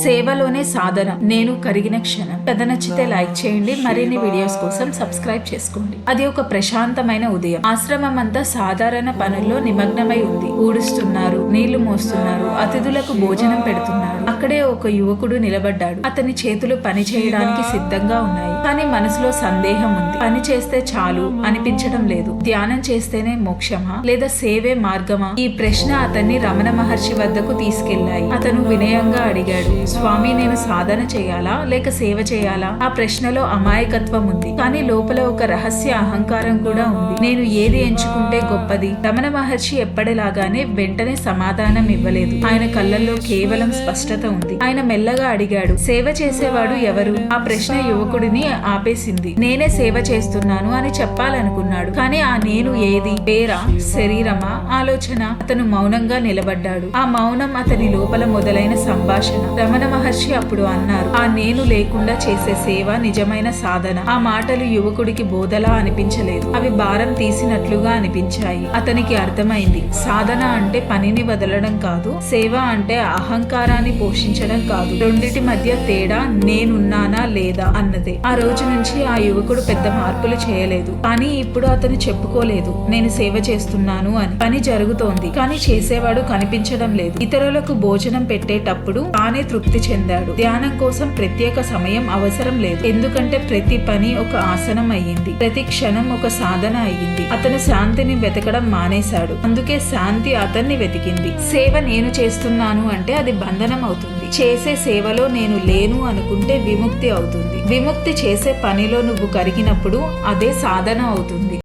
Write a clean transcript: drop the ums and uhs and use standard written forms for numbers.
సేవలోనే సాధన, నేను కరిగిన క్షణం. కథ నచ్చితే లైక్ చేయండి. మరిన్ని వీడియోస్ కోసం సబ్స్క్రైబ్ చేసుకోండి. అది ఒక ప్రశాంతమైన ఉదయం. ఆశ్రమం అంతా సాధారణ పనుల్లో నిమగ్నమై ఉంది. ఊడుస్తున్నారు, నీళ్లు మోస్తున్నారు, అతిథులకు భోజనం పెడుతున్నారు. అక్కడే ఒక యువకుడు నిలబడ్డాడు. అతని చేతులు పని చేయడానికి సిద్ధంగా ఉన్నాయి, కానీ మనసులో సందేహం ఉంది. పని చేస్తే చాలు అనిపించడం లేదు. ధ్యానం చేస్తేనే మోక్షమా లేదా సేవే మార్గమా? ఈ ప్రశ్న అతన్ని రమణ మహర్షి వద్దకు తీసుకెళ్లాయి. అతను వినయంగా అడిగాడు, స్వామి, నేను సాధన చేయాలా లేక సేవ చేయాలా? ఆ ప్రశ్నలో అమాయకత్వం ఉంది, కానీ లోపల ఒక రహస్య అహంకారం కూడా ఉంది. నేను ఏది ఎంచుకుంటే గొప్పది? రమణ మహర్షి ఎప్పటిలాగానే వెంటనే సమాధానం ఇవ్వలేదు. ఆయన కళ్ళల్లో కేవలం స్పష్టత ఉంది. ఆయన మెల్లగా అడిగాడు, సేవ చేసేవాడు ఎవరు? ఆ ప్రశ్న యువకుడిని ఆపేసింది. నేనే సేవ చేస్తున్నాను అని చెప్పాలనుకున్నాడు, కానీ ఆ నేను ఏది? పేరా, శరీరమా, ఆలోచన? అతను మౌనంగా నిలబడ్డాడు. ఆ మౌనం అతని లోపల మొదలైన సంభాషణ. రమణ మహర్షి అప్పుడు అన్నారు, ఆ నేను లేకుండా చేసే సేవ నిజమైన సాధన. ఆ మాటలు యువకుడికి బోధలా అనిపించలేదు, అవి భారం తీసినట్లుగా అనిపించాయి. అతనికి అర్థమైంది, సాధన అంటే పనిని వదలడం కాదు, సేవ అంటే అహంకారాన్ని పోషించడం కాదు. రెండిటి మధ్య తేడా నేనున్నానా లేదా అన్నదే. ఆ రోజు నుంచి ఆ యువకుడు పెద్ద మార్పులు చేయలేదు, కానీ ఇప్పుడు అతను చెప్పుకోలేదు, నేను సేవ చేస్తున్నాను అని. పని జరుగుతోంది, కానీ చేసేవాడు కనిపించడం లేదు. ఇతరులకు భోజనం పెట్టేటప్పుడు తానే తృప్తి చెందాడు. ధ్యానం కోసం ప్రత్యేక సమయం అవసరం లేదు, ఎందుకంటే ప్రతి పని ఒక ఆసనం అయ్యింది, ప్రతి క్షణం ఒక సాధన అయ్యింది. అతను శాంతిని వెతకడం మానేశాడు, అందుకే శాంతి అతన్ని వెతికింది. సేవ నేను చేస్తున్నాను అంటే అది బంధనం అవుతుంది. చేసే సేవలో నేను లేను అనుకుంటే విముక్తి అవుతుంది. విముక్తి చేసే పనిలో నువ్వు కరిగినప్పుడు అదే సాధన అవుతుంది.